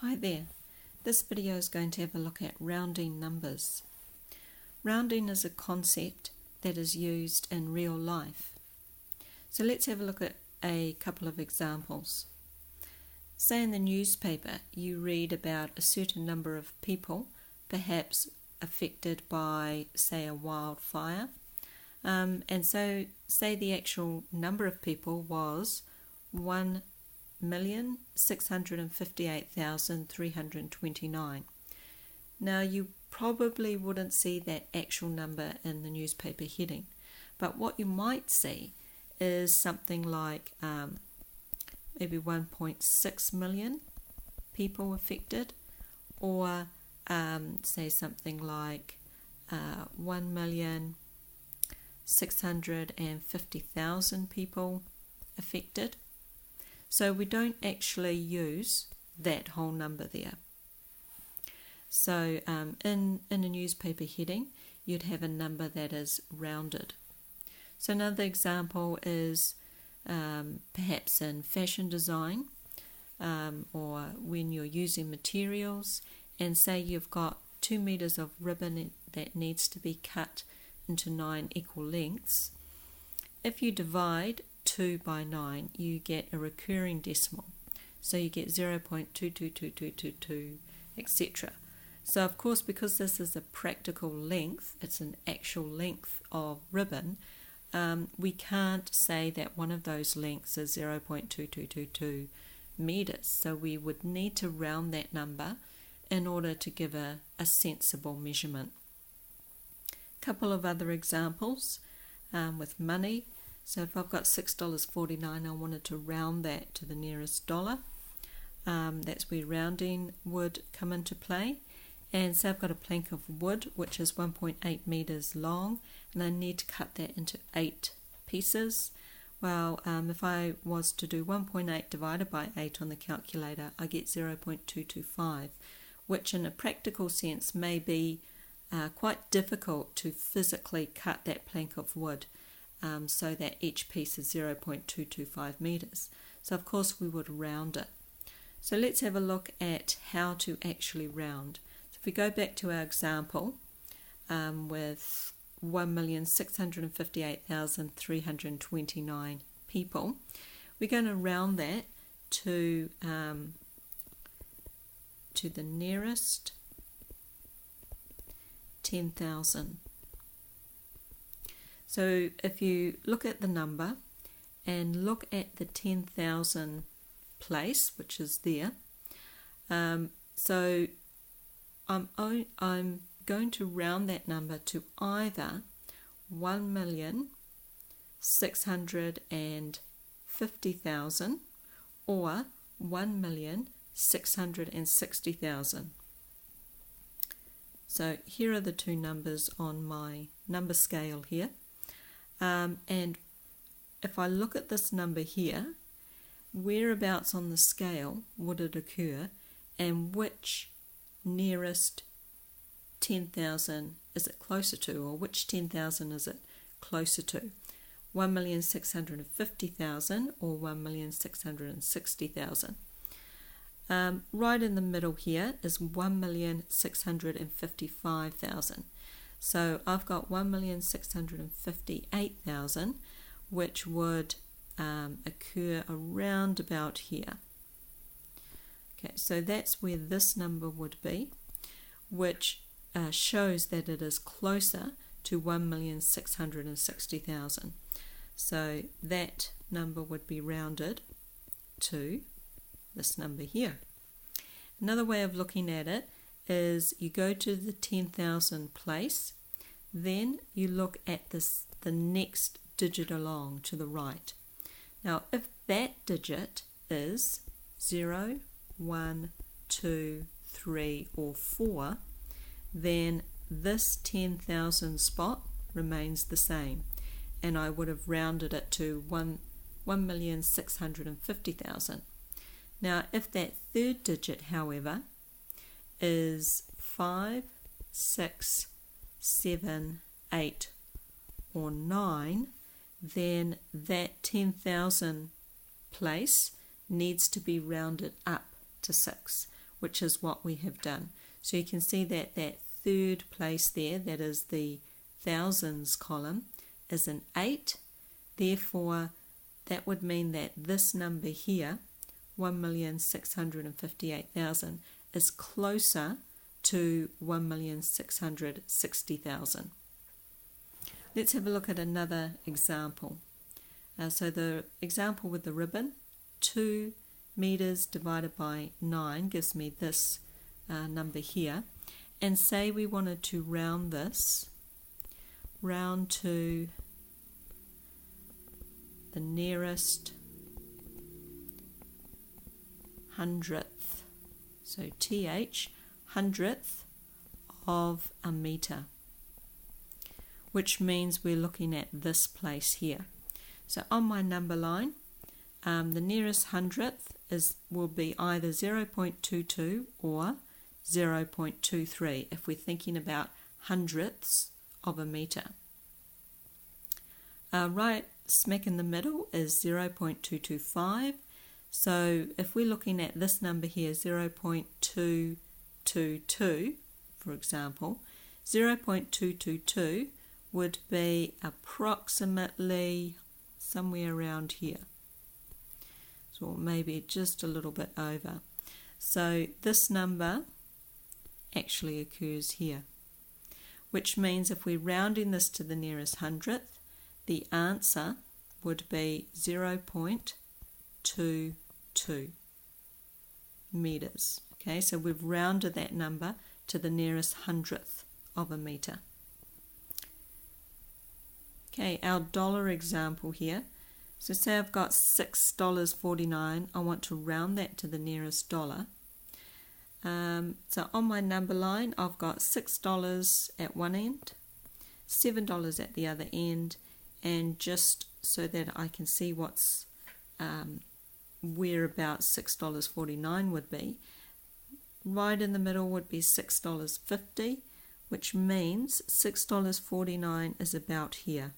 Hi there. This video is going to have a look at rounding numbers. Rounding is a concept that is used in real life. So let's have a look at a couple of examples. Say in the newspaper you read about a certain number of people, perhaps affected by, say, a wildfire. And so say the actual number of people was 1,658,329. Now you probably wouldn't see that actual number in the newspaper heading, but what you might see is something like maybe 1.6 million people affected, or say something like 1,650,000 people affected. So we don't actually use that whole number there. So in a newspaper heading, you'd have a number that is rounded. So another example is perhaps in fashion design, or when you're using materials, and say you've got 2 meters of ribbon that needs to be cut into 9 equal lengths. If you divide 2 by 9, you get a recurring decimal. So you get 0.222222, etc. So of course, because this is a practical length, it's an actual length of ribbon, we can't say that one of those lengths is 0.2222 meters. So we would need to round that number in order to give a sensible measurement. A couple of other examples with money. So if I've got $6.49, I wanted to round that to the nearest dollar. That's where rounding would come into play. And so I've got a plank of wood which is 1.8 meters long, and I need to cut that into 8 pieces. Well, if I was to do 1.8 divided by 8 on the calculator, I get 0.225, which in a practical sense may be quite difficult to physically cut that plank of wood so that each piece is 0.225 meters. So of course we would round it. So let's have a look at how to actually round. So if we go back to our example with 1,658,329 people, we're going to round that to the nearest 10,000. So if you look at the number and look at the 10,000 place, which is there, so I'm going to round that number to either 1,650,000 or 1,660,000. So here are the two numbers on my number scale here. And if I look at this number here, whereabouts on the scale would it occur, and which nearest 10,000 is it closer to, or which 10,000 is it closer to? 1,650,000 or 1,660,000? Right in the middle here is 1,655,000. So I've got 1,658,000, which would occur around about here. Okay, so that's where this number would be, which shows that it is closer to 1,660,000. So that number would be rounded to this number here. Another way of looking at it is you go to the 10,000 place, then you look at the next digit along to the right. Now if that digit is 0, 1, 2, 3 or 4, then this 10,000 spot remains the same, and I would have rounded it to 1,650,000. Now if that third digit, however, is 5, 6, 7, 8 or 9, then that 10,000 place needs to be rounded up to 6, which is what we have done. So you can see that that third place there, that is the thousands column, is an 8. Therefore, that would mean that this number here, 1,658,000, is closer to 1,660,000. Let's have a look at another example. So the example with the ribbon, 2 meters divided by 9 gives me this number here. And say we wanted to round this, round to the nearest hundredth, so TH, hundredth of a meter, which means we're looking at this place here. So on my number line, the nearest hundredth will be either 0.22 or 0.23 if we're thinking about hundredths of a meter. Right smack in the middle is 0.225. So if we're looking at this number here, 0.222, for example, 0.222 would be approximately somewhere around here. So maybe just a little bit over. So this number actually occurs here, which means if we're rounding this to the nearest hundredth, the answer would be 0.22 meters. Okay, so we've rounded that number to the nearest hundredth of a meter. Okay, our dollar example here. So say I've got $6.49. I want to round that to the nearest dollar. So on my number line, I've got $6 at one end, $7 at the other end, and just so that I can see what's where about $6.49 would be, right in the middle would be $6.50, which means $6.49 is about here.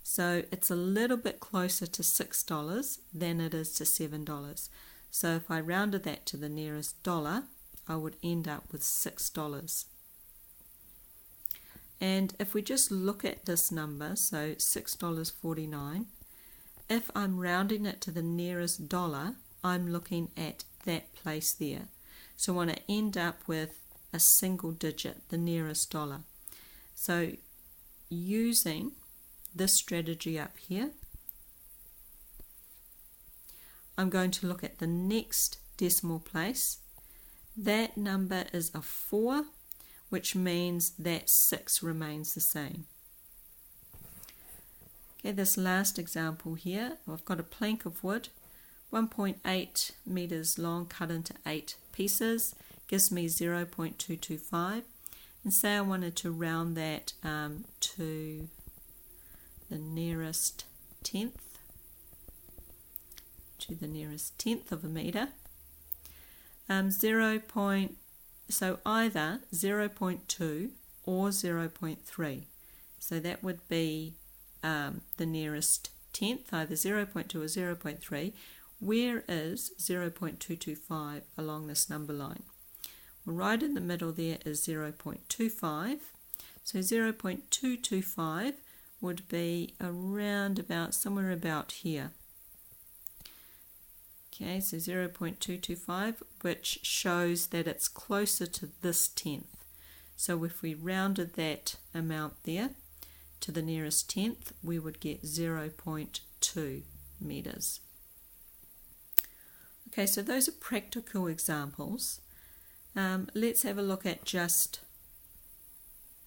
So it's a little bit closer to $6 than it is to $7. So if I rounded that to the nearest dollar, I would end up with $6. And if we just look at this number, so $6.49, if I'm rounding it to the nearest dollar, I'm looking at that place there. So I want to end up with a single digit, the nearest dollar. So using this strategy up here, I'm going to look at the next decimal place. That number is a 4, which means that 6 remains the same. Okay, this last example here, I've got a plank of wood, 1.8 meters long, cut into 8 pieces, gives me 0.225. And say I wanted to round that to the nearest tenth, of a meter. So either 0.2 or 0.3. So that would be the nearest tenth, either 0.2 or 0.3. Where is 0.225 along this number line? Well, right in the middle there is 0.25. So 0.225 would be around about, somewhere about here. Okay, so 0.225, which shows that it's closer to this tenth. So if we rounded that amount there to the nearest tenth, we would get 0.2 meters. Okay, so those are practical examples. Let's have a look at just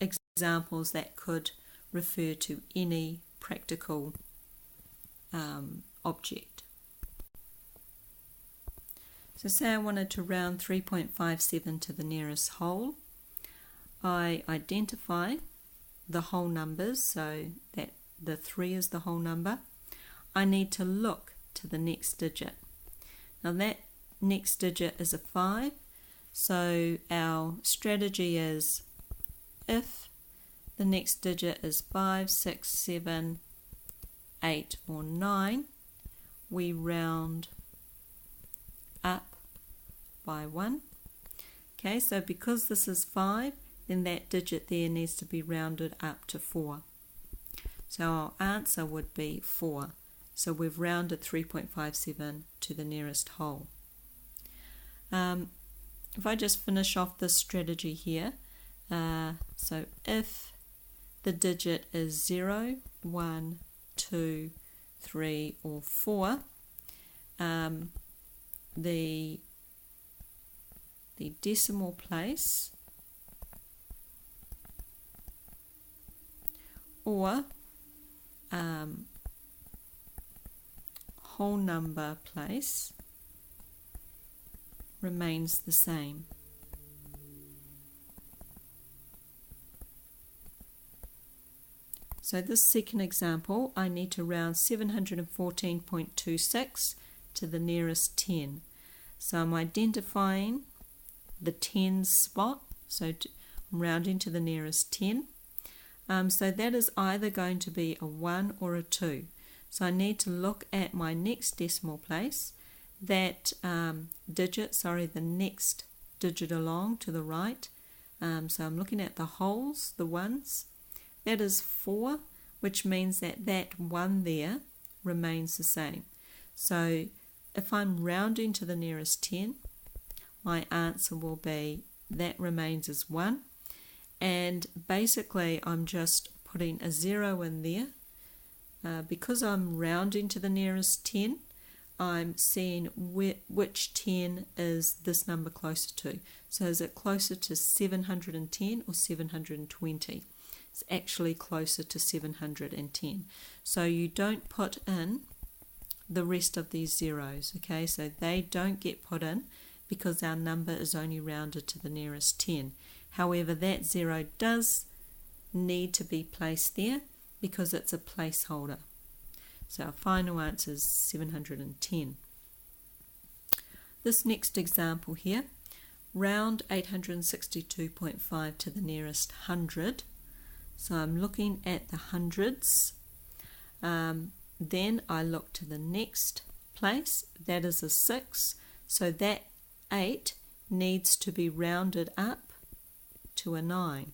examples that could refer to any practical object. So say I wanted to round 3.57 to the nearest whole. I identify the whole numbers, so that the 3 is the whole number. I need to look to the next digit. Now that next digit is a 5, so our strategy is if the next digit is 5, 6, 7, 8 or 9, we round up by 1. Okay, so because this is 5, then that digit there needs to be rounded up to 4. So our answer would be 4. So we've rounded 3.57 to the nearest whole. If I just finish off this strategy here, so if the digit is 0, 1, 2, 3 or 4, the decimal place or whole number place remains the same. So this second example, I need to round 714.26 to the nearest 10. So I'm identifying the 10 spot, so I'm rounding to the nearest 10. So that is either going to be a 1 or a 2. So I need to look at my next decimal place, that the next digit along to the right. So I'm looking at the wholes, the ones. That is 4, which means that that 1 there remains the same. So if I'm rounding to the nearest 10, my answer will be that remains as 1. And basically I'm just putting a 0 in there. Because I'm rounding to the nearest 10, I'm seeing which 10 is this number closer to. So is it closer to 710 or 720? It's actually closer to 710. So you don't put in the rest of these zeros, okay? So they don't get put in because our number is only rounded to the nearest 10. However, that 0 does need to be placed there because it's a placeholder. So our final answer is 710. This next example here, round 862.5 to the nearest 100. So I'm looking at the hundreds. Then I look to the next place, that is a 6. So that 8 needs to be rounded up to a 9.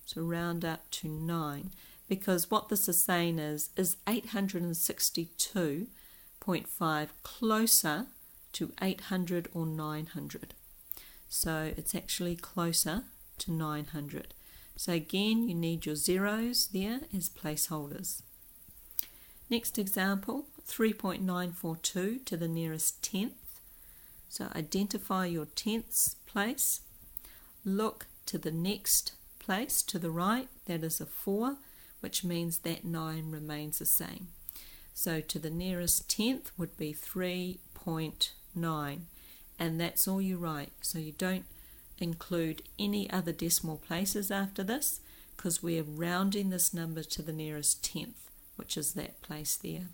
So round up to 9. Because what this is saying is 862.5 closer to 800 or 900? So it's actually closer to 900. So again, you need your zeros there as placeholders. Next example, 3.942 to the nearest 10th. So identify your tenths place. Look to the next place to the right, that is a 4, which means that 9 remains the same. So to the nearest tenth would be 3.9, and that's all you write. So you don't include any other decimal places after this because we're rounding this number to the nearest tenth, which is that place there.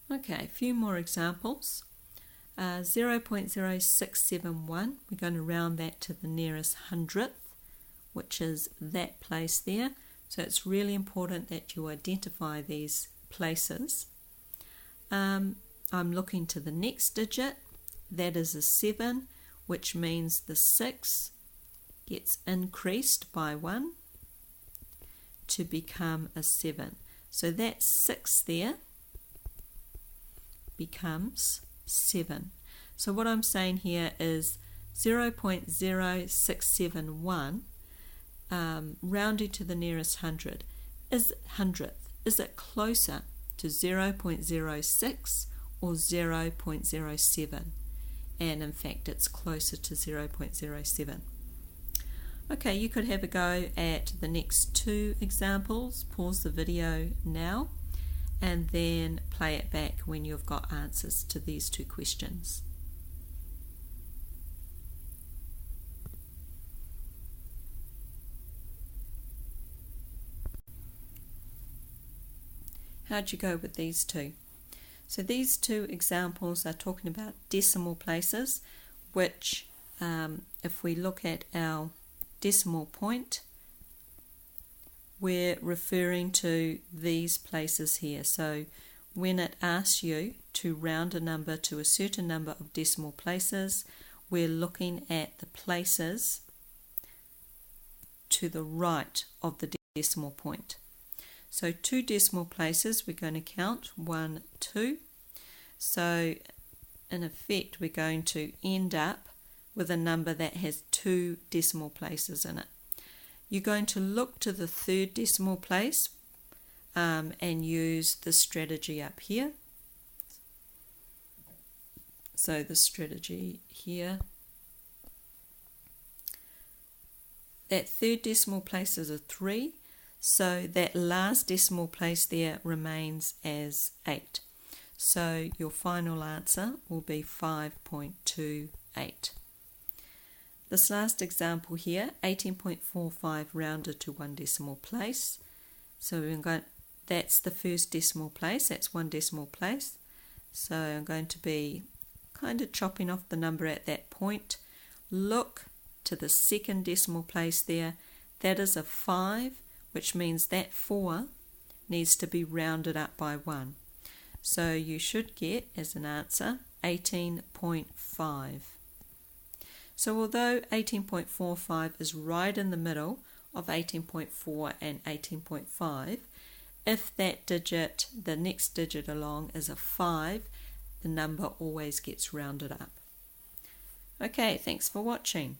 Okay, a few more examples. 0.0671, we're going to round that to the nearest hundredth, which is that place there. So it's really important that you identify these places. I'm looking to the next digit, that is a 7, which means the 6 gets increased by 1 to become a 7. So that 6 there becomes 7. So what I'm saying here is 0.0671 rounded to the nearest hundredth. Is it closer to 0.06 or 0.07? And in fact it's closer to 0.07. Okay, you could have a go at the next two examples. Pause the video now and then play it back when you've got answers to these two questions. How'd you go with these two? So these two examples are talking about decimal places, which if we look at our decimal point, we're referring to these places here. So when it asks you to round a number to a certain number of decimal places, we're looking at the places to the right of the decimal point. So 2 decimal places we're going to count, 1, 2. So in effect we're going to end up with a number that has 2 decimal places in it. You're going to look to the 3rd decimal place and use the strategy up here. So the strategy here. That 3rd decimal place is a 3, so that last decimal place there remains as 8. So your final answer will be 5.28. This last example here, 18.45 rounded to 1 decimal place. So that's the first decimal place, that's 1 decimal place. So I'm going to be kind of chopping off the number at that point. Look to the 2nd decimal place there, that is a 5, which means that 4 needs to be rounded up by 1. So you should get as an answer 18.5. So although 18.45 is right in the middle of 18.4 and 18.5, if that digit, the next digit along, is a 5, the number always gets rounded up. Okay, thanks for watching.